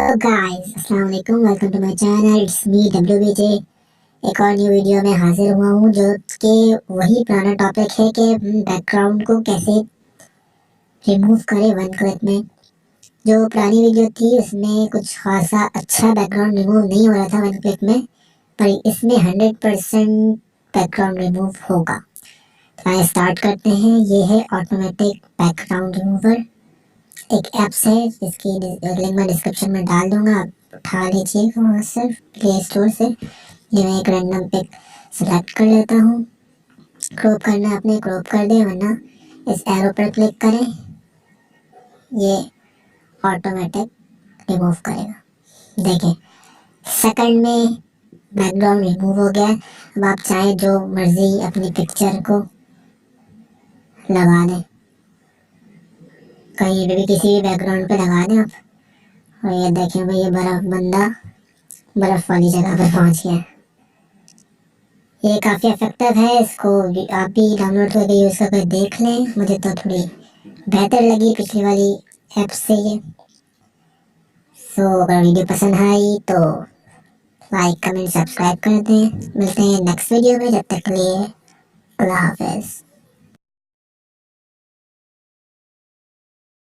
Hello guys, अस्सलाम वालेकुम। Welcome to my channel. It's me WBJ। एक और न्यू वीडियो में हाजिर हुआ हूँ जो कि वही पुराना टॉपिक है कि बैकग्राउंड को कैसे रिमूव करें वन क्लिक में। जो पुरानी वीडियो थी उसमें कुछ खासा अच्छा बैकग्राउंड रिमूव नहीं हो रहा था वन क्लिक में, पर इसमें 100% बैकग्राउंड रिमूव होगा। तो आइए स्टार्ट करते हैं। ये है ऑटोमेटिक बैकग्राउंड रिमूवर। एक ऐप्स है जिसकी लिंक मैं डिस्क्रिप्शन में डाल दूंगा, आप उठा लीजिएगा वहाँ से प्ले स्टोर से। ये मैं एक रैंडम पिक सेलेक्ट कर लेता हूँ। क्रॉप करना है अपने, क्रॉप कर दें, वरना इस एरो पर क्लिक करें, ये ऑटोमेटिक रिमूव करेगा। देखें, सेकंड में बैकग्राउंड रिमूव हो गया। अब आप चाहें जो मर्जी अपनी पिक्चर को लगा दें, कहीं भी किसी भी बैकग्राउंड पे लगा दें आप। और ये देखें भाई, ये बंदा बर्फ वाली जगह पर पहुंच गया। ये काफ़ी इफेक्टिव है, इसको आप भी डाउनलोड करके यूज़ करके देख लें। मुझे तो थोड़ी बेहतर लगी पिछली वाली ऐप से ये। अगर वीडियो पसंद आई तो लाइक कमेंट सब्सक्राइब कर दें। मिलते हैं नेक्स्ट वीडियो में, जब तक के लिए अल्लाह हाफिज़।